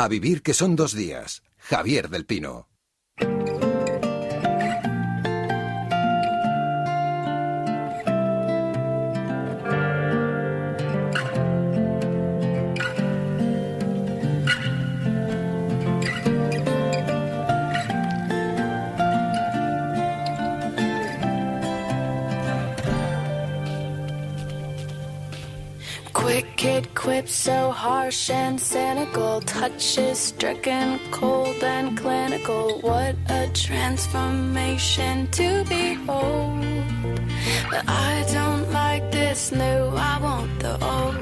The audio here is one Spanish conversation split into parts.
A vivir que son 2 días. Javier del Pino. Wicked quips so harsh and cynical, touches stricken, cold and clinical. What a transformation to behold. But I don't like this new, I want the old.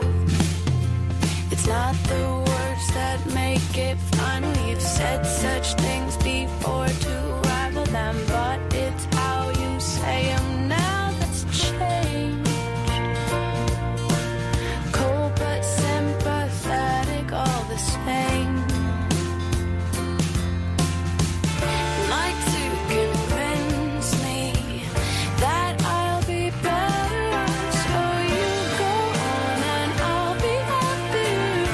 It's not the words that make it fun. We've said such things before to rival them, but it's how you say them now that's changed. All the same, like to convince me that I'll be better, so you go on and I'll be happier.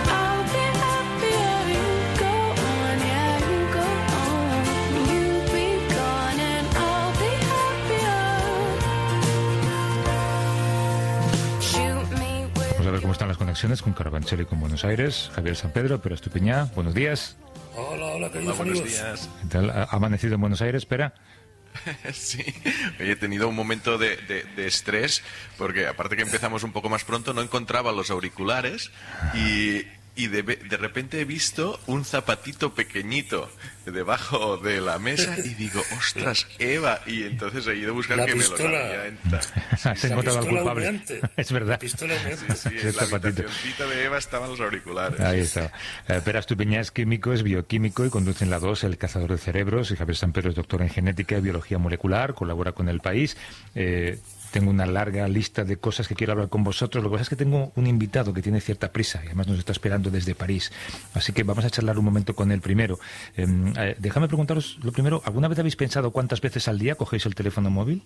I'll be happier. You go on, yeah, you go on. You be gone and I'll be happier. Shoot me with. Vamos a ver cómo están las conexiones con Carabanchel y con Buenos Aires. Javier San Pedro, Pera Estupiñá, buenos días. Hola, queridos buenos amigos. días. ¿Qué tal? ¿Ha amanecido en Buenos Aires, Pera? Sí, hoy he tenido un momento de estrés porque aparte que empezamos un poco más pronto no encontraba los auriculares y de repente he visto un zapatito pequeñito debajo de la mesa y digo, ostras, Eva, y entonces he ido a buscar La que pistola. me lo cambiara. Has encontrado al pistola culpable. humeante. Es verdad. La pistola humeante. Sí, en la habitacioncita de Eva estaban los auriculares. Ahí está. Pera Estupiñá es químico, es bioquímico y conduce en la 2 El Cazador de Cerebros. Y Javier San Pedro es doctor en genética y biología molecular, colabora con El País. Tengo una larga lista de cosas que quiero hablar con vosotros. Lo que pasa es que tengo un invitado que tiene cierta prisa y además nos está esperando desde París. Así que vamos a charlar un momento con él primero. Déjame preguntaros lo primero. ¿Alguna vez habéis pensado cuántas veces al día cogéis el teléfono móvil?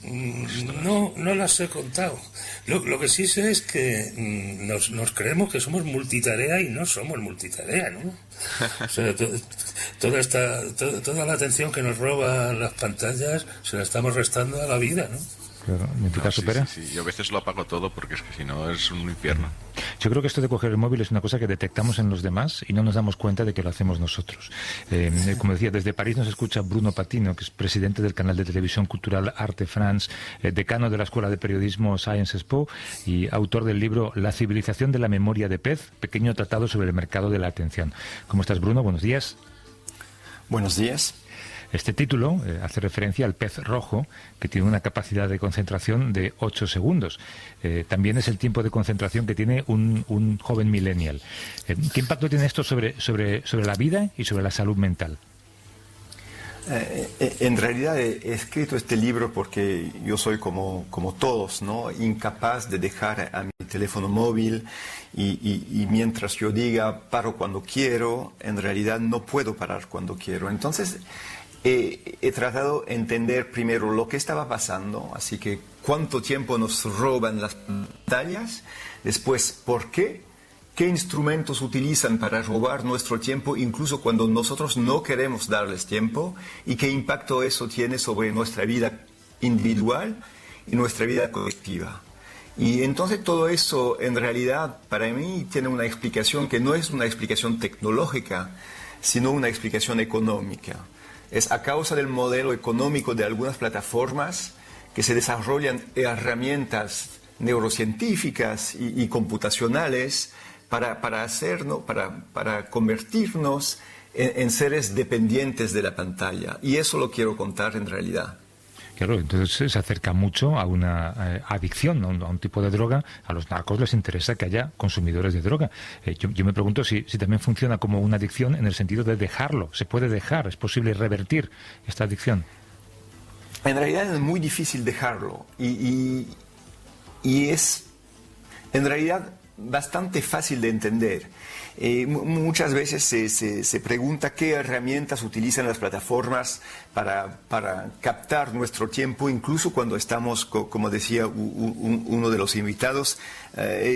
No las he contado. Lo que sí sé es que nos creemos que somos multitarea y no somos multitarea, ¿no? O sea, toda la atención que nos roban las pantallas se la estamos restando a la vida, ¿no? Claro, ¿en tu caso, Pera? Sí. Yo a veces lo apago todo porque es que si no es un infierno. Yo creo que esto de coger el móvil es una cosa que detectamos en los demás y no nos damos cuenta de que lo hacemos nosotros. Como decía, desde París nos escucha Bruno Patino, que es presidente del canal de televisión cultural Arte France, decano de la Escuela de Periodismo Sciences Po y autor del libro La civilización de la memoria de pez, pequeño tratado sobre el mercado de la atención. ¿Cómo estás, Bruno? Buenos días. Buenos días. Este título hace referencia al pez rojo, que tiene una capacidad de concentración de 8 segundos. También es el tiempo de concentración que tiene un joven millennial. ¿Qué impacto tiene esto sobre la vida y sobre la salud mental? En realidad he escrito este libro porque yo soy como todos, ¿no? Incapaz de dejar a mi teléfono móvil y mientras yo diga paro cuando quiero, en realidad no puedo parar cuando quiero. Entonces he tratado de entender primero lo que estaba pasando, así que cuánto tiempo nos roban las pantallas, después por qué instrumentos utilizan para robar nuestro tiempo incluso cuando nosotros no queremos darles tiempo y qué impacto eso tiene sobre nuestra vida individual y nuestra vida colectiva. Y entonces todo eso en realidad para mí tiene una explicación que no es una explicación tecnológica, sino una explicación económica. Es a causa del modelo económico de algunas plataformas que se desarrollan herramientas neurocientíficas y computacionales para convertirnos en seres dependientes de la pantalla. Y eso lo quiero contar en realidad. Claro, entonces se acerca mucho a una adicción, a un tipo de droga. A los narcos les interesa que haya consumidores de droga. Yo me pregunto si también funciona como una adicción en el sentido de dejarlo. ¿Se puede dejar? ¿Es posible revertir esta adicción? En realidad es muy difícil dejarlo. Y es, en realidad, bastante fácil de entender. Muchas veces se pregunta qué herramientas utilizan las plataformas para captar nuestro tiempo, incluso cuando estamos, como decía uno de los invitados,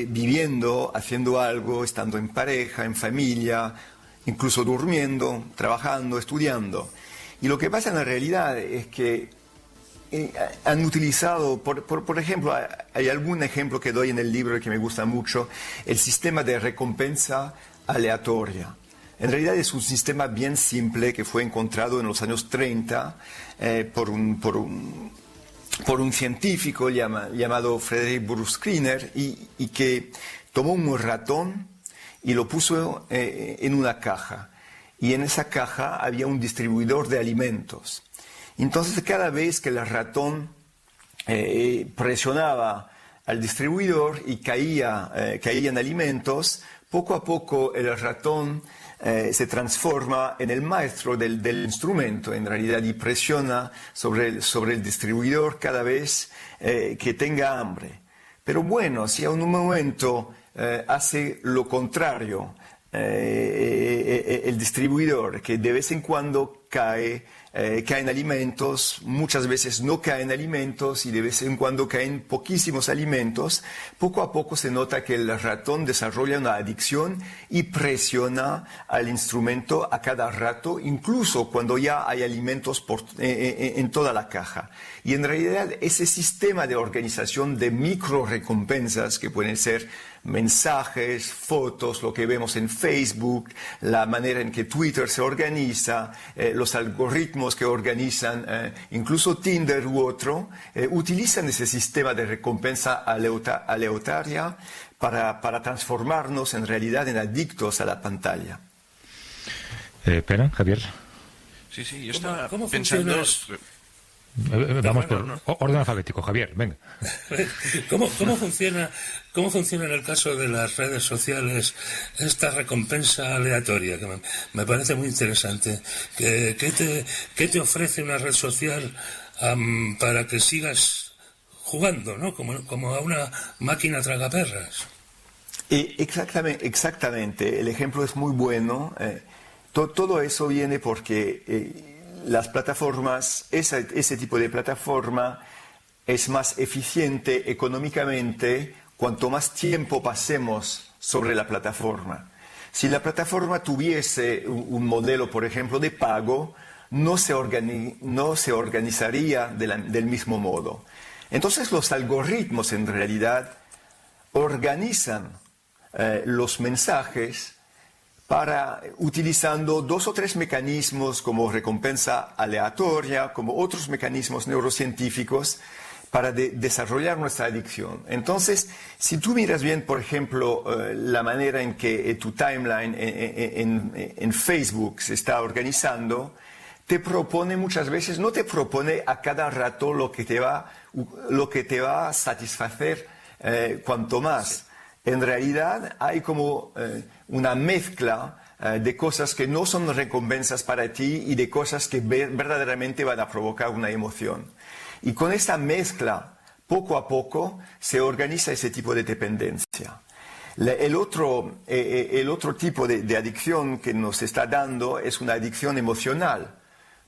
viviendo, haciendo algo, estando en pareja, en familia, incluso durmiendo, trabajando, estudiando. Y lo que pasa en la realidad es que han utilizado, por ejemplo, hay algún ejemplo que doy en el libro que me gusta mucho, el sistema de recompensa aleatoria. En realidad es un sistema bien simple que fue encontrado en los años 30 por un científico llamado Frederick Bruce Skinner y que tomó un ratón y lo puso en una caja. Y en esa caja había un distribuidor de alimentos. Entonces, cada vez que el ratón presionaba al distribuidor y caían alimentos, poco a poco el ratón se transforma en el maestro del instrumento, en realidad, y presiona sobre el distribuidor cada vez que tenga hambre. Pero bueno, si a un momento hace lo contrario, el distribuidor, que de vez en cuando caen alimentos, muchas veces no caen alimentos y de vez en cuando caen poquísimos alimentos, poco a poco se nota que el ratón desarrolla una adicción y presiona al instrumento a cada rato, incluso cuando ya hay alimentos en toda la caja. Y en realidad ese sistema de organización de micro recompensas, que pueden ser mensajes, fotos, lo que vemos en Facebook, la manera en que Twitter se organiza, los algoritmos que organizan, incluso Tinder u otro, utilizan ese sistema de recompensa aleatoria para transformarnos en realidad en adictos a la pantalla. Espera, Javier. Sí, yo estaba ¿Cómo pensando... Vamos por orden alfabético, Javier, venga. ¿Cómo funciona en el caso de las redes sociales esta recompensa aleatoria? Que me parece muy interesante. ¿Qué te ofrece una red social para que sigas jugando, ¿no? Como a una máquina tragaperras? Exactamente. El ejemplo es muy bueno. Todo eso viene porque las plataformas, ese tipo de plataforma es más eficiente económicamente cuanto más tiempo pasemos sobre la plataforma. Si la plataforma tuviese un modelo, por ejemplo, de pago, no se organizaría del mismo modo. Entonces los algoritmos en realidad organizan los mensajes utilizando 2 o 3 mecanismos como recompensa aleatoria, como otros mecanismos neurocientíficos para desarrollar nuestra adicción. Entonces, si tú miras bien, por ejemplo, la manera en que tu timeline en Facebook se está organizando, te propone muchas veces, no te propone a cada rato lo que te va a satisfacer cuanto más. En realidad hay como una mezcla de cosas que no son recompensas para ti y de cosas que verdaderamente van a provocar una emoción. Y con esta mezcla, poco a poco, se organiza ese tipo de dependencia. El otro tipo de adicción que nos está dando es una adicción emocional,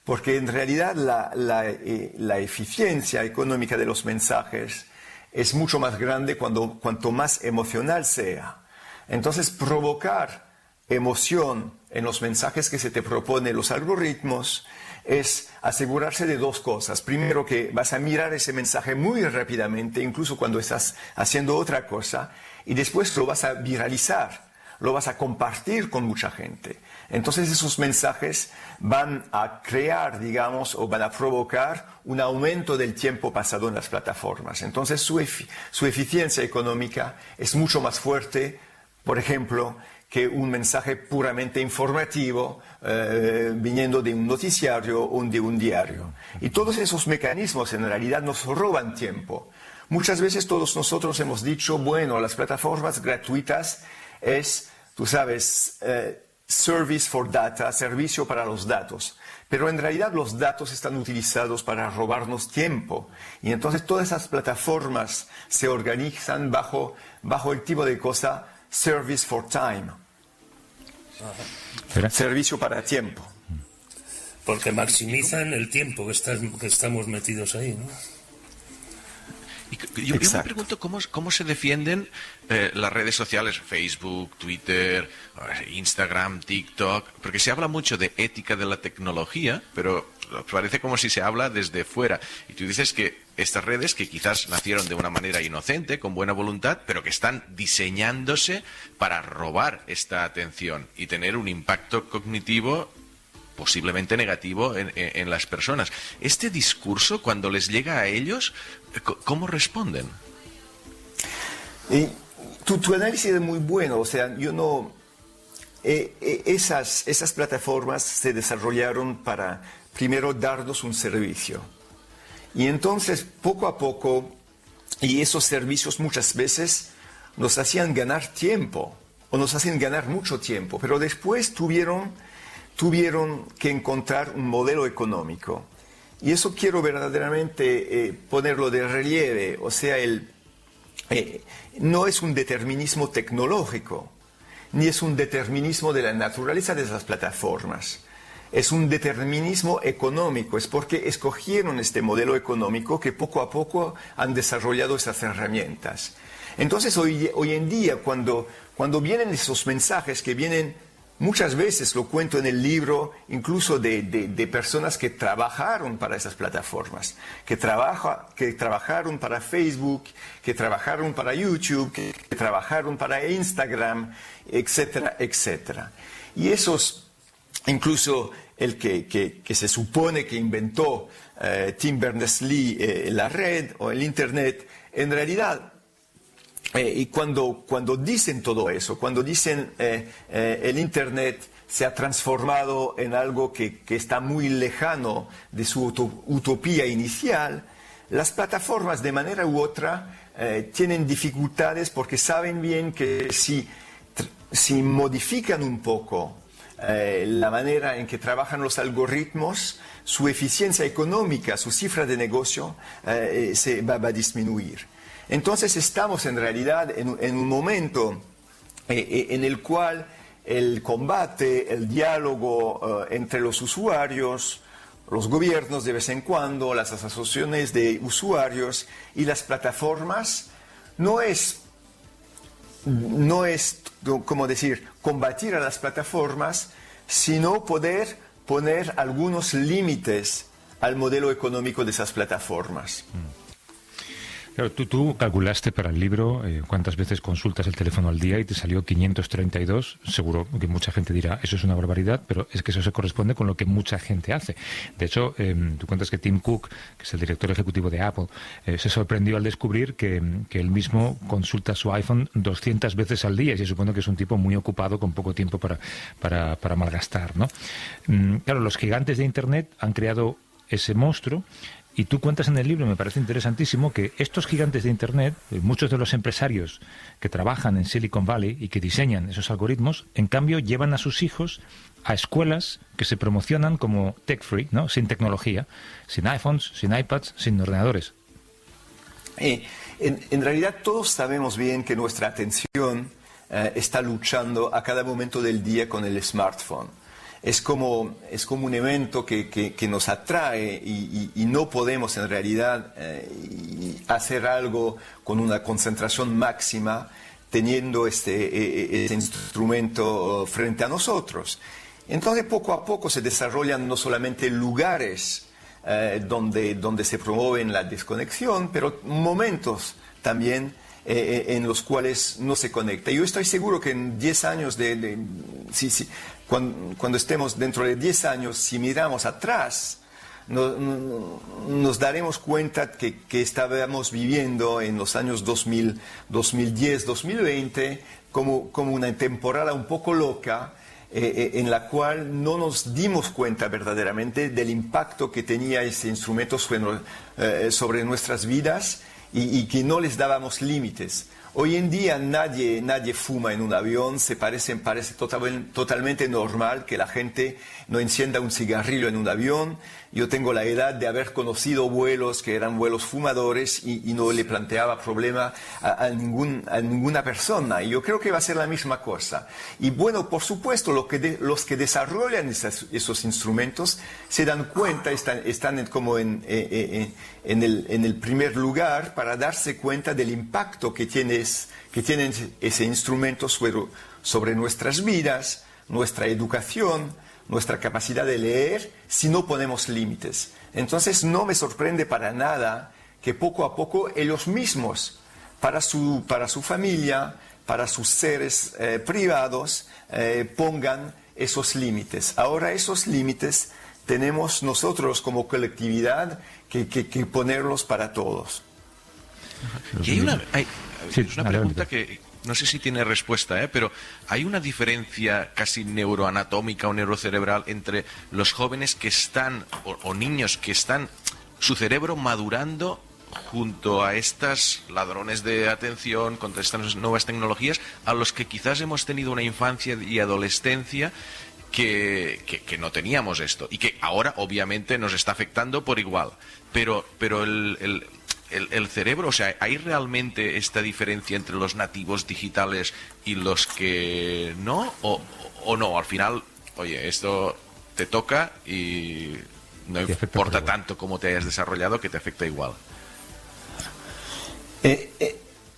porque en realidad la eficiencia económica de los mensajes es mucho más grande cuanto más emocional sea. Entonces, provocar emoción en los mensajes que se te proponen los algoritmos es asegurarse de 2 cosas. Primero, que vas a mirar ese mensaje muy rápidamente, incluso cuando estás haciendo otra cosa, y después lo vas a viralizar, lo vas a compartir con mucha gente. Entonces esos mensajes van a crear, digamos, o van a provocar un aumento del tiempo pasado en las plataformas. Entonces su eficiencia económica es mucho más fuerte, por ejemplo, que un mensaje puramente informativo viniendo de un noticiario o de un diario. Y todos esos mecanismos en realidad nos roban tiempo. Muchas veces todos nosotros hemos dicho, bueno, las plataformas gratuitas es, tú sabes, service for data, servicio para los datos. Pero en realidad los datos están utilizados para robarnos tiempo. Y entonces todas esas plataformas se organizan bajo el tipo de cosa service for time. Servicio para tiempo. Porque maximizan el tiempo que estamos metidos ahí, ¿no? Y yo me pregunto cómo se defienden las redes sociales, Facebook, Twitter, Instagram, TikTok, porque se habla mucho de ética de la tecnología, pero parece como si se habla desde fuera. Y tú dices que estas redes, que quizás nacieron de una manera inocente, con buena voluntad, pero que están diseñándose para robar esta atención y tener un impacto cognitivo posiblemente negativo en las personas. Este discurso, cuando les llega a ellos, ¿cómo responden? Tu análisis es muy bueno. O sea, yo no... esas plataformas se desarrollaron para, primero, darnos un servicio. Y entonces, poco a poco, y esos servicios muchas veces nos hacían ganar tiempo, o nos hacen ganar mucho tiempo, pero después tuvieron que encontrar un modelo económico. Y eso quiero verdaderamente ponerlo de relieve. O sea, no es un determinismo tecnológico, ni es un determinismo de la naturaleza de esas plataformas. Es un determinismo económico. Es porque escogieron este modelo económico que poco a poco han desarrollado esas herramientas. Entonces, hoy en día, cuando vienen esos mensajes que vienen... Muchas veces, lo cuento en el libro, incluso de personas que trabajaron para esas plataformas, que trabajaron para Facebook, que trabajaron para YouTube, que trabajaron para Instagram, etcétera, etcétera. Y esos, incluso el que se supone que inventó Tim Berners-Lee la red o el Internet, en realidad... y cuando dicen todo eso, cuando dicen el Internet se ha transformado en algo que está muy lejano de su utopía inicial, las plataformas de manera u otra tienen dificultades porque saben bien que si modifican un poco la manera en que trabajan los algoritmos, su eficiencia económica, su cifra de negocio se va a disminuir. Entonces estamos en realidad en un momento en el cual el combate, el diálogo entre los usuarios, los gobiernos de vez en cuando, las asociaciones de usuarios y las plataformas no es como decir, combatir a las plataformas, sino poder poner algunos límites al modelo económico de esas plataformas. Claro, tú calculaste para el libro cuántas veces consultas el teléfono al día y te salió 532. Seguro que mucha gente dirá, eso es una barbaridad, pero es que eso se corresponde con lo que mucha gente hace. De hecho, tú cuentas que Tim Cook, que es el director ejecutivo de Apple, se sorprendió al descubrir que él mismo consulta su iPhone 200 veces al día y se supone que es un tipo muy ocupado con poco tiempo para malgastar, ¿no? Claro, los gigantes de Internet han creado ese monstruo. Y tú cuentas en el libro, me parece interesantísimo, que estos gigantes de Internet, muchos de los empresarios que trabajan en Silicon Valley y que diseñan esos algoritmos, en cambio llevan a sus hijos a escuelas que se promocionan como tech-free, ¿no? Sin tecnología, sin iPhones, sin iPads, sin ordenadores. En realidad todos sabemos bien que nuestra atención está luchando a cada momento del día con el smartphone. Es como un evento que nos atrae y no podemos en realidad hacer algo con una concentración máxima teniendo este instrumento frente a nosotros. Entonces poco a poco se desarrollan no solamente lugares donde se promueven la desconexión, pero momentos también en los cuales no se conecta. Yo estoy seguro que en 10 años cuando estemos dentro de 10 años, si miramos atrás, nos daremos cuenta que estábamos viviendo en los años 2000, 2010, 2020 como una temporada un poco loca en la cual no nos dimos cuenta verdaderamente del impacto que tenía ese instrumento sobre nuestras vidas y que no les dábamos límites. Hoy en día nadie fuma en un avión, parece totalmente normal que la gente no encienda un cigarrillo en un avión. Yo tengo la edad de haber conocido vuelos que eran vuelos fumadores y no le planteaba problema a ninguna persona. Y yo creo que va a ser la misma cosa. Y bueno, por supuesto, los que desarrollan esos instrumentos se dan cuenta, están como en el primer lugar para darse cuenta del impacto que tienen ese instrumento sobre nuestras vidas, nuestra educación, nuestra capacidad de leer, si no ponemos límites. Entonces no me sorprende para nada que poco a poco ellos mismos, para su familia, para sus seres privados, pongan esos límites. Ahora esos límites tenemos nosotros como colectividad que ponerlos para todos. Y hay una pregunta adelante. que no sé si tiene respuesta, pero ¿hay una diferencia casi neuroanatómica o neurocerebral entre los jóvenes que están, o niños que están, su cerebro madurando junto a estos ladrones de atención, contra estas nuevas tecnologías, a los que quizás hemos tenido una infancia y adolescencia que no teníamos esto y que ahora obviamente nos está afectando por igual? Pero el cerebro, o sea, ¿hay realmente esta diferencia entre los nativos digitales y los que no? ¿O no? Al final, oye, esto te toca y no importa tanto cómo te hayas desarrollado, que te afecta igual.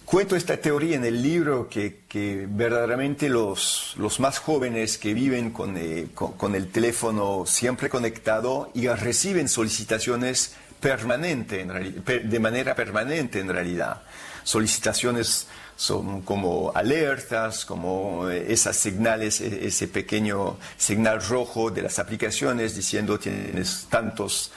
Cuento esta teoría en el libro que verdaderamente los más jóvenes que viven con el teléfono siempre conectado y reciben solicitaciones de manera permanente en realidad. Solicitaciones son como alertas, como esas señales, ese pequeño señal rojo de las aplicaciones diciendo tienes tantos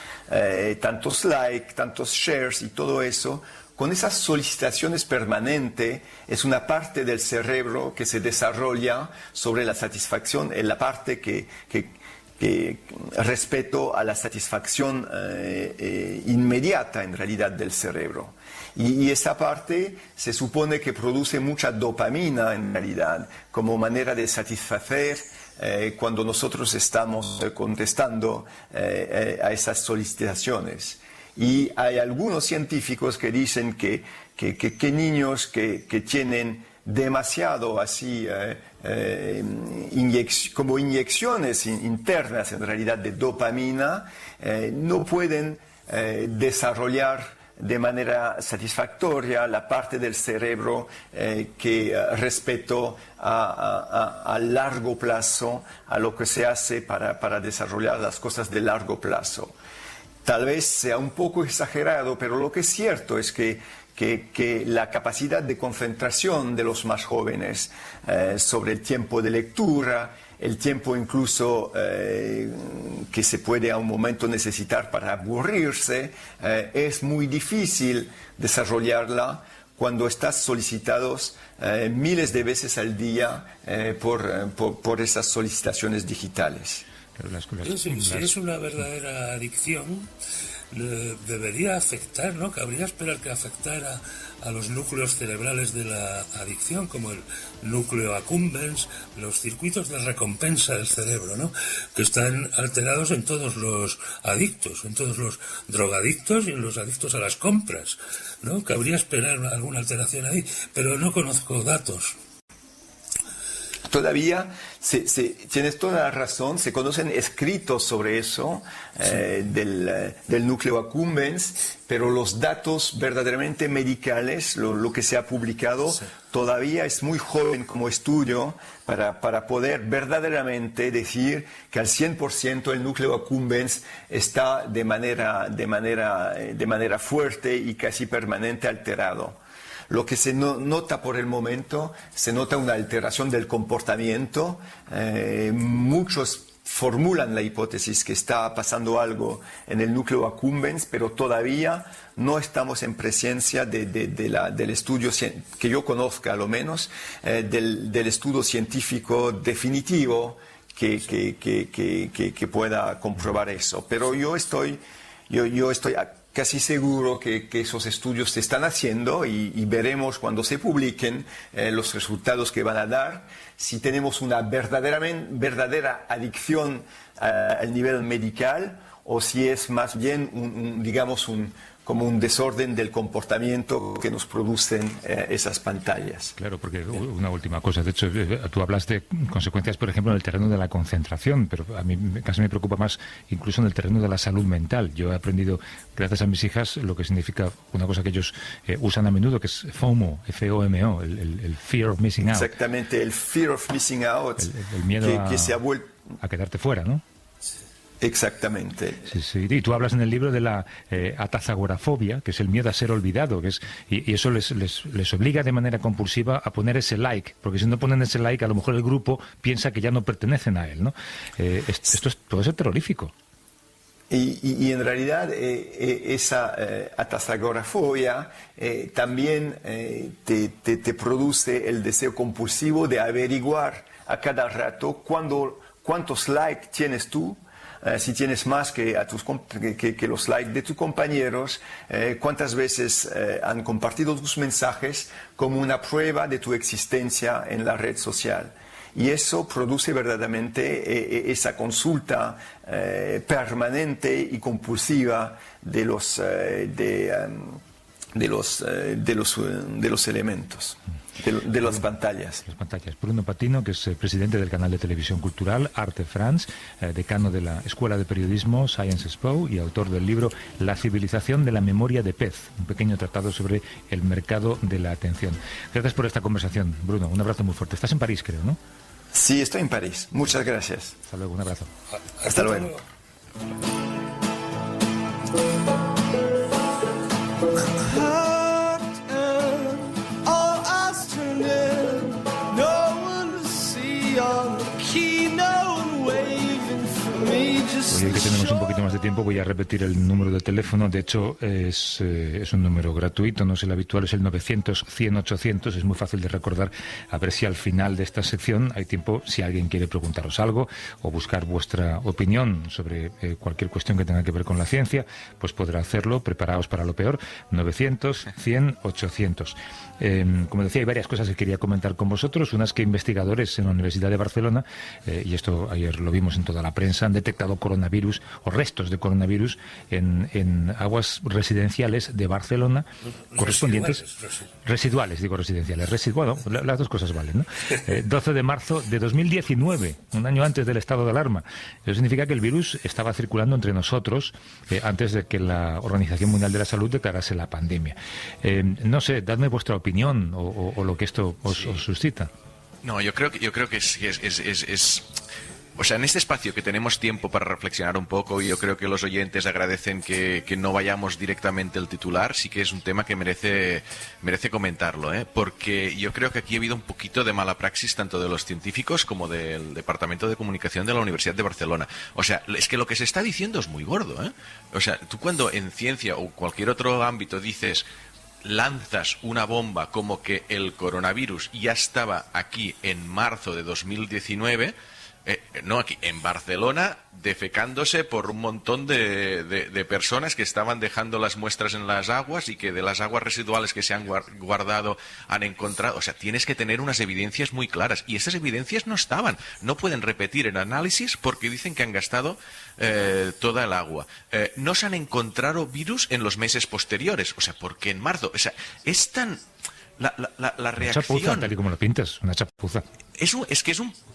likes, tantos shares y todo eso. Con esas solicitaciones permanentes es una parte del cerebro que se desarrolla sobre la satisfacción, en la parte que respecto a la satisfacción inmediata en realidad del cerebro. Y esa parte se supone que produce mucha dopamina en realidad, como manera de satisfacer cuando nosotros estamos contestando a esas solicitaciones. Y hay algunos científicos que dicen que niños que tienen demasiado así como inyecciones internas en realidad de dopamina, no pueden desarrollar de manera satisfactoria la parte del cerebro que respecto a largo plazo, a lo que se hace para desarrollar las cosas de largo plazo. Tal vez sea un poco exagerado, pero lo que es cierto es que la capacidad de concentración de los más jóvenes sobre el tiempo de lectura, el tiempo incluso que se puede a un momento necesitar para aburrirse, es muy difícil desarrollarla cuando estás solicitados miles de veces al día por esas solicitaciones digitales. Si es una verdadera adicción, debería afectar, ¿no? Cabría esperar que afectara a los núcleos cerebrales de la adicción, como el núcleo accumbens, los circuitos de recompensa del cerebro, ¿no? Que están alterados en todos los adictos, en todos los drogadictos y en los adictos a las compras, ¿no? Cabría esperar alguna alteración ahí, pero no conozco datos. Todavía tienes toda la razón, se conocen escritos sobre eso del núcleo accumbens, pero los datos verdaderamente medicales, lo que se ha publicado, todavía es muy joven como estudio para poder verdaderamente decir que al 100% el núcleo accumbens está de manera fuerte y casi permanente alterado. Lo que se nota por el momento, se nota una alteración del comportamiento. Muchos formulan la hipótesis que está pasando algo en el núcleo accumbens, pero todavía no estamos en presencia del estudio, que yo conozca a lo menos, del estudio científico definitivo que pueda comprobar eso. Pero yo estoy casi seguro que esos estudios se están haciendo y veremos cuando se publiquen los resultados que van a dar, si tenemos una verdadera adicción al nivel medical o si es más bien, digamos, como un desorden del comportamiento que nos producen esas pantallas. Claro, porque una última cosa, de hecho, tú hablas de consecuencias, por ejemplo, en el terreno de la concentración, pero a mí casi me preocupa más incluso en el terreno de la salud mental. Yo he aprendido, gracias a mis hijas, lo que significa una cosa que ellos usan a menudo, que es FOMO, F-O-M-O, el Fear of Missing Out. Exactamente, el Fear of Missing Out, el miedo que se ha vuelto... a quedarte fuera, ¿no? Exactamente. Sí, sí. Y tú hablas en el libro de la atazagorafobia, que es el miedo a ser olvidado, que es y eso les obliga de manera compulsiva a poner ese like, porque si no ponen ese like, a lo mejor el grupo piensa que ya no pertenecen a él, ¿no? Esto puede ser terrorífico. Y en realidad esa atazagorafobia también te produce el deseo compulsivo de averiguar a cada rato cuántos likes tienes tú. Si tienes más que los likes de tus compañeros, cuántas veces han compartido tus mensajes como una prueba de tu existencia en la red social. Y eso produce verdaderamente esa consulta permanente y compulsiva de los elementos. De las pantallas. Las pantallas. Bruno Patino, que es presidente del canal de televisión cultural Arte France, decano de la Escuela de Periodismo Sciences Po y autor del libro La civilización de la memoria de pez, un pequeño tratado sobre el mercado de la atención. Gracias por esta conversación, Bruno. Un abrazo muy fuerte. Estás en París, creo, ¿no? Sí, estoy en París. Muchas gracias. Hasta luego, un abrazo. Hasta luego. Hoy que tenemos un poquito más de tiempo voy a repetir el número de teléfono. De hecho es un número gratuito, no es el habitual, es el 900-100-800. Es muy fácil de recordar. A ver si al final de esta sección hay tiempo, si alguien quiere preguntaros algo o buscar vuestra opinión sobre cualquier cuestión que tenga que ver con la ciencia, pues podrá hacerlo. Preparaos para lo peor. 900-100-800. Como decía, hay varias cosas que quería comentar con vosotros. Unas que investigadores en la Universidad de Barcelona, y esto ayer lo vimos en toda la prensa, han detectado coronavirus o restos de coronavirus en aguas residenciales de Barcelona correspondientes residuales, bueno, las dos cosas valen, ¿no? 12 de marzo de 2019, un año antes del estado de alarma. Eso significa que el virus estaba circulando entre nosotros antes de que la Organización Mundial de la Salud declarase la pandemia. No sé, dadme vuestra opinión o lo que esto os suscita. No, yo creo que es o sea, en este espacio que tenemos tiempo para reflexionar un poco, y yo creo que los oyentes agradecen que no vayamos directamente al titular, sí que es un tema que merece comentarlo, porque yo creo que aquí ha habido un poquito de mala praxis tanto de los científicos como del Departamento de Comunicación de la Universidad de Barcelona. O sea, es que lo que se está diciendo es muy gordo, O sea, tú cuando en ciencia o cualquier otro ámbito lanzas una bomba como que el coronavirus ya estaba aquí en marzo de 2019... no aquí, en Barcelona, defecándose por un montón de personas que estaban dejando las muestras en las aguas y que de las aguas residuales que se han guardado han encontrado. O sea, tienes que tener unas evidencias muy claras. Y esas evidencias no estaban. No pueden repetir el análisis porque dicen que han gastado toda el agua. No se han encontrado virus en los meses posteriores. O sea, ¿por qué en marzo? O sea, es tan... La reacción... Una chapuza, tal y como lo pintas, una chapuza.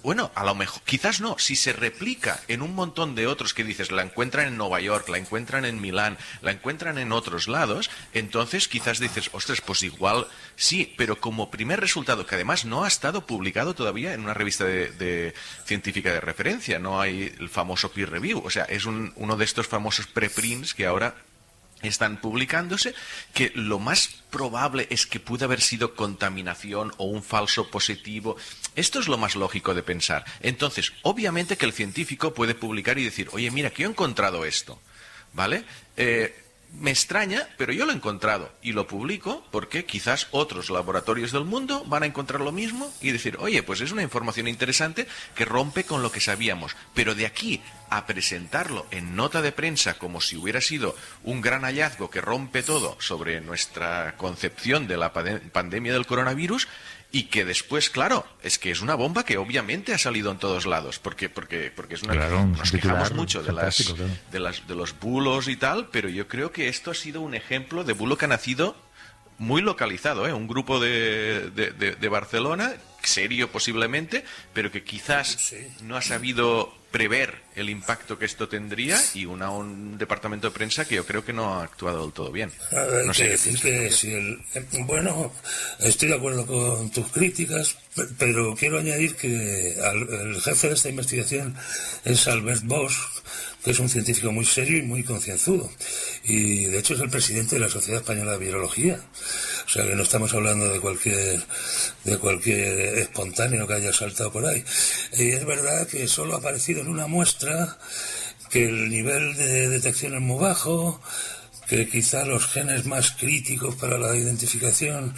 Bueno, a lo mejor, quizás no, si se replica en un montón de otros que dices, la encuentran en Nueva York, la encuentran en Milán, la encuentran en otros lados, entonces quizás dices, ostras, pues igual sí, pero como primer resultado, que además no ha estado publicado todavía en una revista de científica de referencia, no hay el famoso peer review, o sea, es uno de estos famosos preprints que ahora están publicándose, que lo más probable es que pudo haber sido contaminación o un falso positivo. Esto es lo más lógico de pensar. Entonces, obviamente que el científico puede publicar y decir, oye, mira, que yo he encontrado esto, ¿vale? me extraña, pero yo lo he encontrado y lo publico porque quizás otros laboratorios del mundo van a encontrar lo mismo y decir, oye, pues es una información interesante que rompe con lo que sabíamos. Pero de aquí a presentarlo en nota de prensa como si hubiera sido un gran hallazgo que rompe todo sobre nuestra concepción de la pandemia del coronavirus, y que después, claro, es que es una bomba que obviamente ha salido en todos lados, porque es una... Claro, nos quejamos mucho claro. de los bulos y tal, pero yo creo que esto ha sido un ejemplo de bulo que ha nacido muy localizado, ¿eh? Un grupo de Barcelona, serio posiblemente, pero que quizás no ha sabido prever el impacto que esto tendría, y un departamento de prensa que yo creo que no ha actuado del todo bien. No sé. Decir que bueno, estoy de acuerdo con tus críticas, pero quiero añadir que el jefe de esta investigación es Albert Bosch, que es un científico muy serio y muy concienzudo, y de hecho es el presidente de la Sociedad Española de Virología. O sea que no estamos hablando de cualquier espontáneo que haya saltado por ahí. Y es verdad que solo ha aparecido en una muestra, que el nivel de detección es muy bajo, que quizá los genes más críticos para la identificación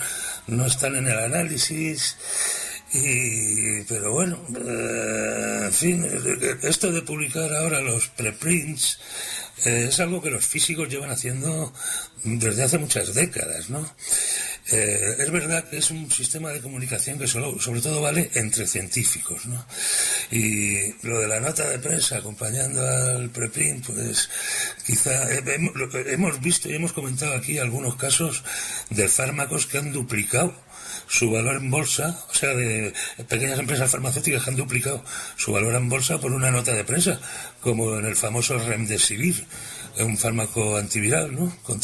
no están en el análisis. Pero bueno, en fin, esto de publicar ahora los preprints es algo que los físicos llevan haciendo desde hace muchas décadas, ¿no? Es verdad que es un sistema de comunicación que sobre todo vale entre científicos, ¿no? Y lo de la nota de prensa acompañando al preprint, pues quizá hemos visto y hemos comentado aquí algunos casos de fármacos que han duplicado su valor en bolsa, o sea, de pequeñas empresas farmacéuticas que han duplicado su valor en bolsa por una nota de prensa, como en el famoso Remdesivir, un fármaco antiviral, ¿no? Con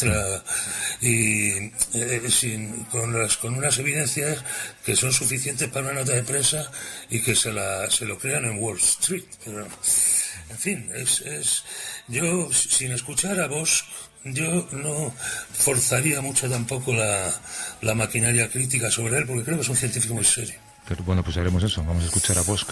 unas evidencias que son suficientes para una nota de prensa y que se lo crean en Wall Street. Pero, en fin, yo, sin escuchar a Bosch, yo no forzaría mucho tampoco la maquinaria crítica sobre él, porque creo que es un científico muy serio. Pero bueno, pues haremos eso, vamos a escuchar a Bosch.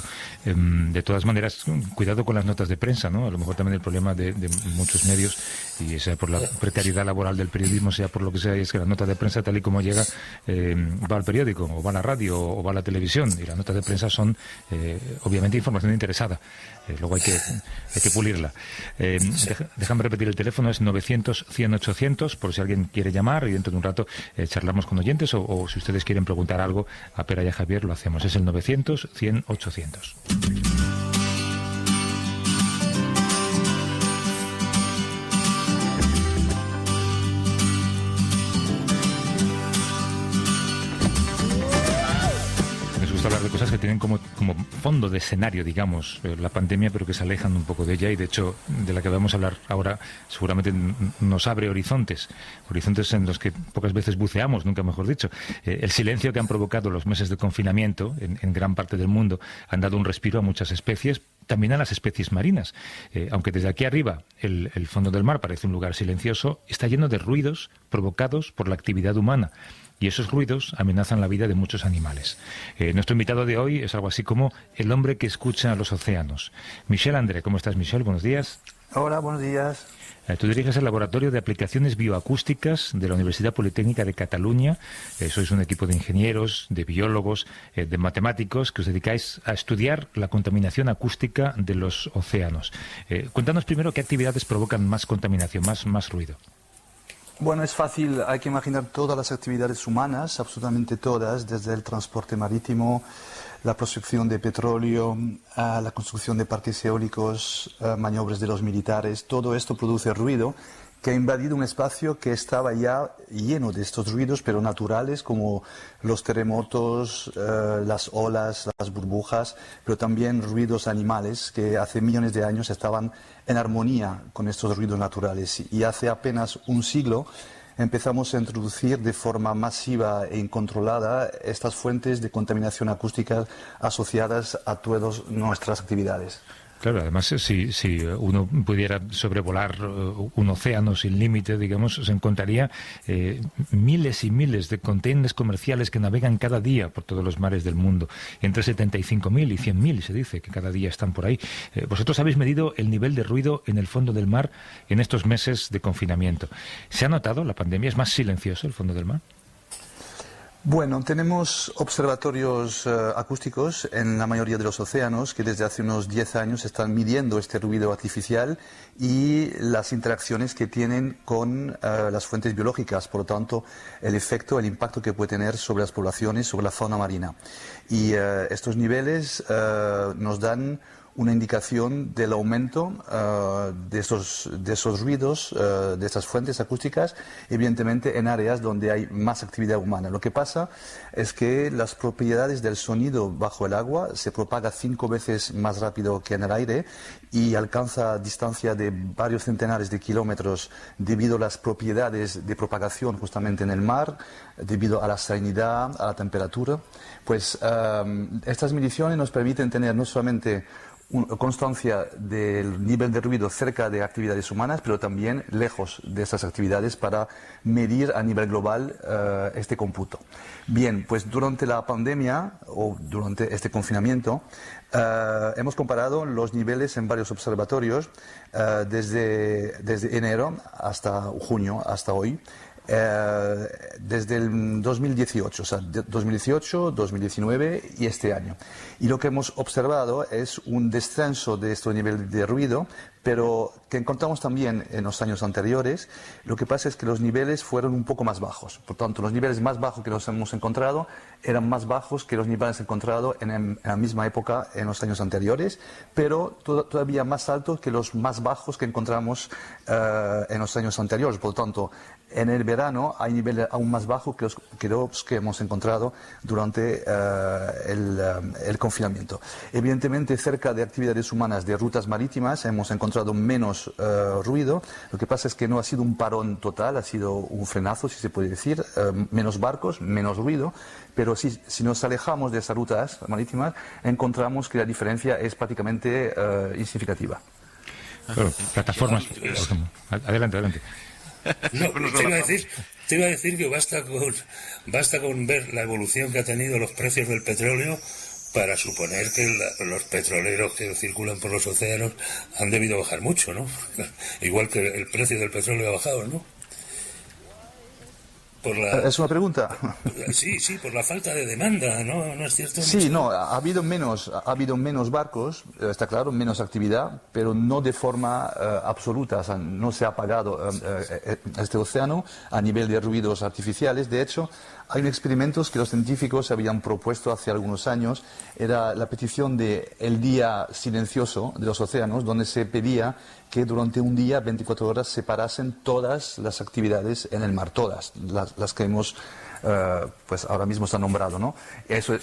De todas maneras, cuidado con las notas de prensa, ¿no? A lo mejor también el problema de muchos medios, y sea por la precariedad laboral del periodismo, sea por lo que sea, es que la nota de prensa, tal y como llega, va al periódico, o va a la radio, o va a la televisión, y las notas de prensa son, obviamente, información interesada. Luego hay que pulirla. Déjame repetir el teléfono, es 900-100-800, por si alguien quiere llamar, y dentro de un rato charlamos con oyentes, o si ustedes quieren preguntar algo a Pera y a Javier, lo hacemos. Es el 900-100-800. Hablar de cosas que tienen como fondo de escenario, digamos, la pandemia, pero que se alejan un poco de ella, y de hecho de la que vamos a hablar ahora seguramente nos abre horizontes en los que pocas veces buceamos, nunca mejor dicho. El silencio que han provocado los meses de confinamiento en gran parte del mundo han dado un respiro a muchas especies, también a las especies marinas. Aunque desde aquí arriba el fondo del mar parece un lugar silencioso, está lleno de ruidos provocados por la actividad humana. Y esos ruidos amenazan la vida de muchos animales. Nuestro invitado de hoy es algo así como el hombre que escucha a los océanos. Michel André, ¿cómo estás, Michel? Buenos días. Hola, buenos días. Tú diriges el Laboratorio de Aplicaciones Bioacústicas de la Universidad Politécnica de Cataluña. Sois un equipo de ingenieros, de biólogos, de matemáticos que os dedicáis a estudiar la contaminación acústica de los océanos. Cuéntanos primero qué actividades provocan más contaminación, más ruido. Bueno, es fácil, hay que imaginar todas las actividades humanas, absolutamente todas, desde el transporte marítimo, la prospección de petróleo, la construcción de parques eólicos, maniobras de los militares. Todo esto produce ruido que ha invadido un espacio que estaba ya lleno de estos ruidos, pero naturales, como los terremotos, las olas, las burbujas, pero también ruidos animales que hace millones de años estaban en armonía con estos ruidos naturales. Y hace apenas un siglo empezamos a introducir de forma masiva e incontrolada estas fuentes de contaminación acústica asociadas a todas nuestras actividades. Claro, además, si uno pudiera sobrevolar un océano sin límite, digamos, se encontraría miles y miles de contenedores comerciales que navegan cada día por todos los mares del mundo. Entre 75.000 y 100.000 se dice que cada día están por ahí. Vosotros habéis medido el nivel de ruido en el fondo del mar en estos meses de confinamiento. ¿Se ha notado la pandemia? ¿Es más silencioso el fondo del mar? Bueno, tenemos observatorios acústicos en la mayoría de los océanos que desde hace unos 10 años están midiendo este ruido artificial y las interacciones que tienen con las fuentes biológicas, por lo tanto, el efecto, el impacto que puede tener sobre las poblaciones, sobre la fauna marina. Y estos niveles nos dan una indicación del aumento de esos ruidos, de estas fuentes acústicas, evidentemente en áreas donde hay más actividad humana. Lo que pasa es que las propiedades del sonido bajo el agua se propaga 5 veces más rápido que en el aire y alcanza distancia de varios centenares de kilómetros debido a las propiedades de propagación justamente en el mar, debido a la salinidad, a la temperatura. Pues estas mediciones nos permiten tener no solamente constancia del nivel de ruido cerca de actividades humanas, pero también lejos de esas actividades para medir a nivel global este cómputo. Bien, pues durante la pandemia o durante este confinamiento hemos comparado los niveles en varios observatorios desde enero hasta junio, hasta hoy. Desde el 2018, o sea, 2018, 2019 y este año. Y lo que hemos observado es un descenso de este nivel de ruido, pero que encontramos también en los años anteriores. Lo que pasa es que los niveles fueron un poco más bajos. Por tanto, los niveles más bajos que nos hemos encontrado eran más bajos que los niveles encontrados en la misma época en los años anteriores, pero todavía más altos que los más bajos que encontramos en los años anteriores. Por tanto, en el verano hay niveles aún más bajos que los que hemos encontrado durante el confinamiento. Evidentemente, cerca de actividades humanas de rutas marítimas hemos encontrado menos ruido. Lo que pasa es que no ha sido un parón total, ha sido un frenazo, si se puede decir. Menos barcos, menos ruido. Pero si nos alejamos de esas rutas marítimas, encontramos que la diferencia es prácticamente insignificativa. Claro, plataformas, por ejemplo. Adelante. No, te iba a decir que basta con ver la evolución que ha tenido los precios del petróleo para suponer que los petroleros que circulan por los océanos han debido bajar mucho, ¿no? Igual que el precio del petróleo ha bajado, ¿no? ¿Es una pregunta? Sí, por la falta de demanda, ¿no? ¿No es cierto? Sí, no, ha habido menos barcos, está claro, menos actividad, pero no de forma absoluta. O sea, no se ha apagado este océano a nivel de ruidos artificiales. De hecho, hay un experimento que los científicos habían propuesto hace algunos años, era la petición de el día silencioso de los océanos, donde se pedía que durante un día, 24 horas, se parasen todas las actividades en el mar, todas las que hemos pues ahora mismo se ha nombrado, ¿no? Eso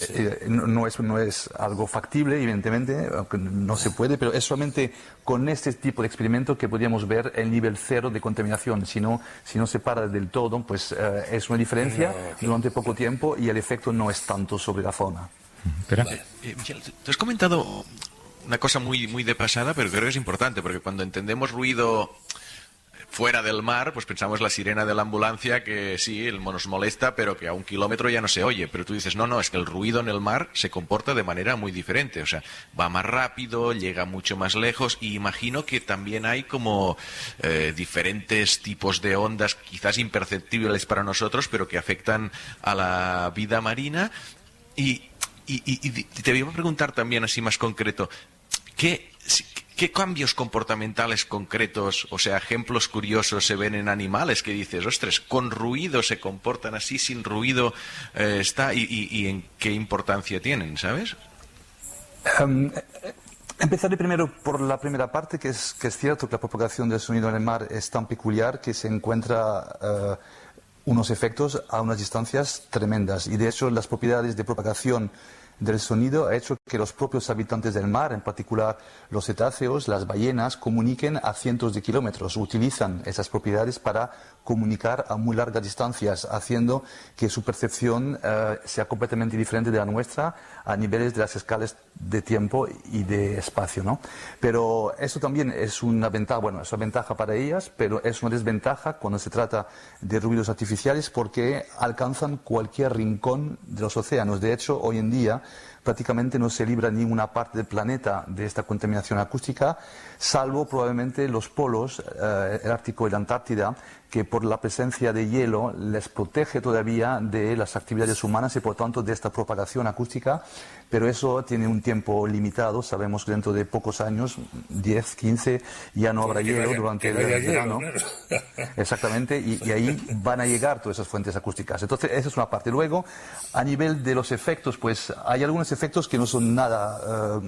no es algo factible, evidentemente, aunque no se puede, pero es solamente con este tipo de experimento que podríamos ver el nivel cero de contaminación. Si no se para del todo, pues es una diferencia durante poco tiempo y el efecto no es tanto sobre la fauna. Michel, tú has comentado una cosa muy de pasada, pero creo que es importante, porque cuando entendemos ruido fuera del mar, pues pensamos la sirena de la ambulancia, que sí, nos molesta, pero que a 1 kilómetro ya no se oye. Pero tú dices, no, es que el ruido en el mar se comporta de manera muy diferente. O sea, va más rápido, llega mucho más lejos, y imagino que también hay como diferentes tipos de ondas, quizás imperceptibles para nosotros, pero que afectan a la vida marina. Y te iba a preguntar también, así más concreto, ¿qué cambios comportamentales concretos, o sea, ejemplos curiosos se ven en animales que dices, ostras, con ruido se comportan así, sin ruido y en qué importancia tienen, ¿sabes? Empezaré primero por la primera parte, que es cierto que la propagación del sonido en el mar es tan peculiar que se encuentra unos efectos a unas distancias tremendas. Y de hecho las propiedades de propagación del sonido ha hecho que los propios habitantes del mar, en particular los cetáceos, las ballenas, comuniquen a cientos de kilómetros. Utilizan esas propiedades para comunicar a muy largas distancias, haciendo que su percepción sea completamente diferente de la nuestra a niveles de las escalas de tiempo y de espacio, ¿no? Pero eso también es una ventaja, bueno, es una ventaja para ellas, pero es una desventaja cuando se trata de ruidos artificiales porque alcanzan cualquier rincón de los océanos. De hecho, hoy en día prácticamente no se libra ninguna parte del planeta de esta contaminación acústica, salvo probablemente los polos, el Ártico y la Antártida, que por la presencia de hielo les protege todavía de las actividades humanas y por tanto de esta propagación acústica, pero eso tiene un tiempo limitado. Sabemos que dentro de pocos años, 10, 15, ya no habrá hielo durante el verano. Claro. Exactamente, y ahí van a llegar todas esas fuentes acústicas. Entonces, esa es una parte. Luego, a nivel de los efectos, pues hay algunos efectos que no son nada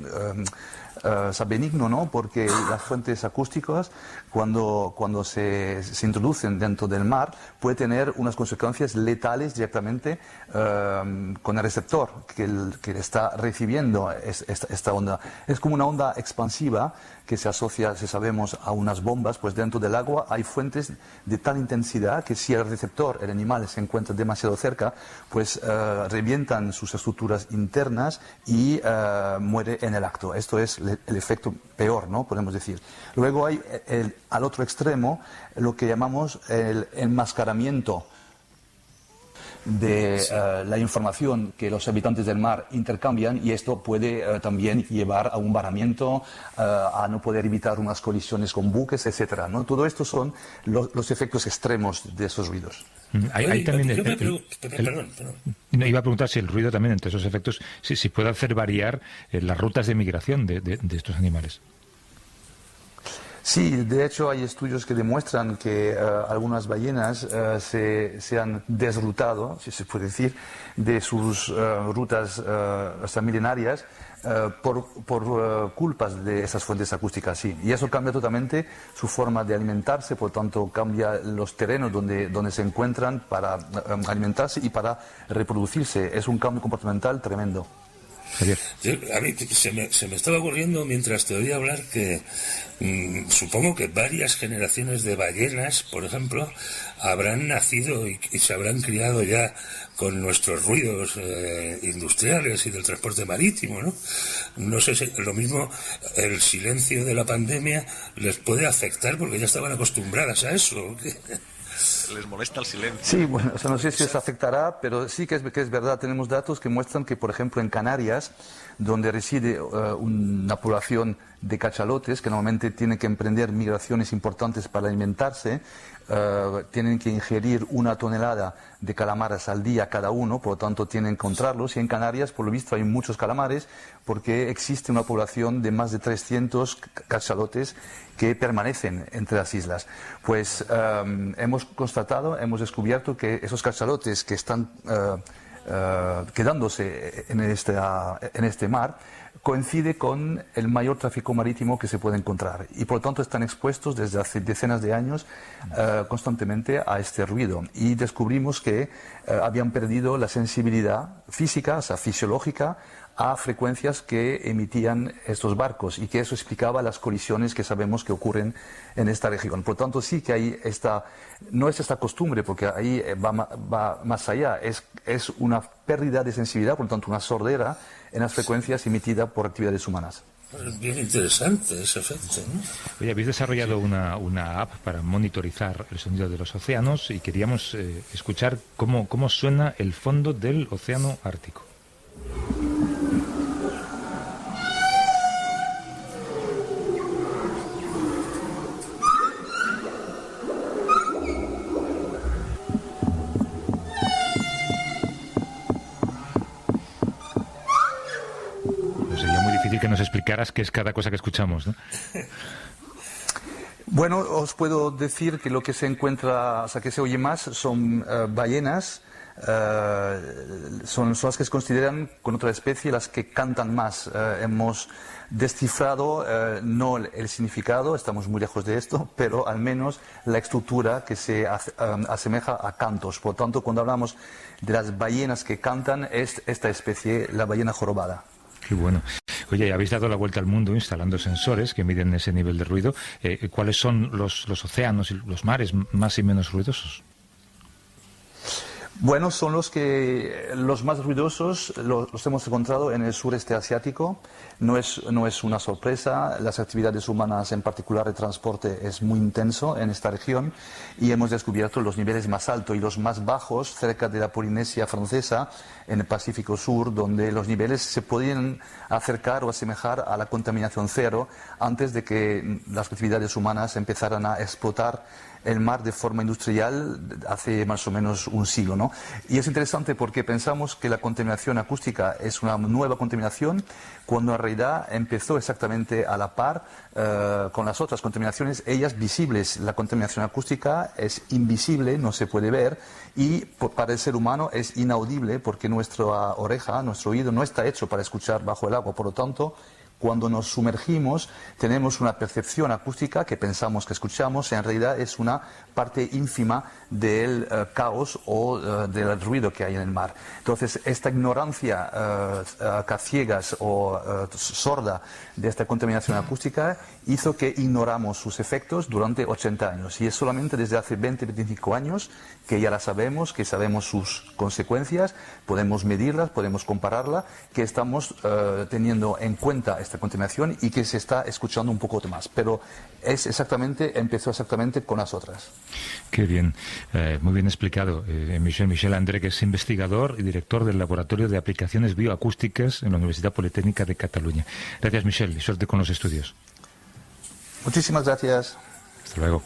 benigno, ¿no? Porque las fuentes acústicas, cuando se introducen dentro del mar, puede tener unas consecuencias letales directamente con el receptor que está recibiendo esta onda. Es como una onda expansiva que se asocia, si sabemos, a unas bombas. Pues dentro del agua hay fuentes de tal intensidad que si el receptor, el animal, se encuentra demasiado cerca, pues revientan sus estructuras internas y muere en el acto. Esto es el efecto peor, ¿no? Podemos decir. Luego hay al otro extremo lo que llamamos el enmascaramiento de la información que los habitantes del mar intercambian, y esto puede también llevar a un varamiento, a no poder evitar unas colisiones con buques, etcétera, ¿no? Todo esto son los efectos extremos de esos ruidos. Hay también perdón. No, iba a preguntar si el ruido también, entre esos efectos, si puede hacer variar las rutas de migración de estos animales. Sí, de hecho hay estudios que demuestran que algunas ballenas se han desrutado, si se puede decir, de sus rutas milenarias por culpas de esas fuentes acústicas, sí. Y eso cambia totalmente su forma de alimentarse, por tanto cambia los terrenos donde se encuentran para alimentarse y para reproducirse. Es un cambio comportamental tremendo. Javier. A mí se me estaba ocurriendo mientras te oía hablar que supongo que varias generaciones de ballenas, por ejemplo, habrán nacido y se habrán criado ya con nuestros ruidos industriales y del transporte marítimo, ¿no? No sé si lo mismo el silencio de la pandemia les puede afectar porque ya estaban acostumbradas a eso. Les molesta el silencio. Sí, bueno, o sea, no sé si les afectará, pero sí que es verdad. Tenemos datos que muestran que, por ejemplo, en Canarias, donde reside una población de cachalotes que normalmente tienen que emprender migraciones importantes para alimentarse, tienen que ingerir 1 tonelada de calamares al día cada uno, por lo tanto tienen que encontrarlos, y en Canarias por lo visto hay muchos calamares porque existe una población de más de 300 cachalotes que permanecen entre las islas. Pues hemos descubierto que esos cachalotes que están quedándose en este mar coincide con el mayor tráfico marítimo que se puede encontrar y por lo tanto están expuestos desde hace decenas de años constantemente a este ruido, y descubrimos que habían perdido la sensibilidad física, o sea, fisiológica, a frecuencias que emitían estos barcos, y que eso explicaba las colisiones que sabemos que ocurren en esta región. Por lo tanto, sí que hay no es esta costumbre, porque ahí va más allá, es una pérdida de sensibilidad, por lo tanto una sordera en las frecuencias emitidas por actividades humanas. Es bien interesante ese efecto, ¿no? Oye, habéis desarrollado una app para monitorizar el sonido de los océanos y queríamos escuchar cómo suena el fondo del océano Ártico. Que nos explicaras qué es cada cosa que escuchamos, ¿no? Bueno, os puedo decir que lo que se encuentra, o sea, que se oye más son ballenas son las que se consideran con otra especie las que cantan más. Hemos descifrado no el significado, estamos muy lejos de esto, pero al menos la estructura que se asemeja a cantos. Por tanto, cuando hablamos de las ballenas que cantan, es esta especie, la ballena jorobada. Qué bueno. Oye, habéis dado la vuelta al mundo instalando sensores que miden ese nivel de ruido. ¿Cuáles son los océanos y los mares más y menos ruidosos? Bueno, son los más ruidosos los hemos encontrado en el sureste asiático. No es una sorpresa. Las actividades humanas, en particular el transporte, es muy intenso en esta región y hemos descubierto los niveles más altos y los más bajos cerca de la Polinesia francesa, en el Pacífico Sur, donde los niveles se podían acercar o asemejar a la contaminación cero antes de que las actividades humanas empezaran a explotar el mar de forma industrial hace más o menos un siglo, ¿no? Y es interesante porque pensamos que la contaminación acústica es una nueva contaminación, cuando en realidad empezó exactamente a la par con las otras contaminaciones, ellas visibles. La contaminación acústica es invisible, no se puede ver, y para el ser humano es inaudible porque nuestra oreja, nuestro oído no está hecho para escuchar bajo el agua. Por lo tanto, cuando nos sumergimos tenemos una percepción acústica que pensamos que escuchamos, en realidad es una parte ínfima del caos o del ruido que hay en el mar. Entonces, esta ignorancia a ciegas o sorda de esta contaminación acústica hizo que ignoramos sus efectos durante 80 años. Y es solamente desde hace 20-25 años que ya la sabemos, que sabemos sus consecuencias, podemos medirlas, podemos compararla, que estamos teniendo en cuenta esta contaminación y que se está escuchando un poco más. Pero empezó exactamente con las otras. Qué bien, muy bien explicado. Michel André, que es investigador y director del Laboratorio de Aplicaciones Bioacústicas en la Universidad Politécnica de Cataluña. Gracias, Michel, y suerte con los estudios. Muchísimas gracias. Hasta luego.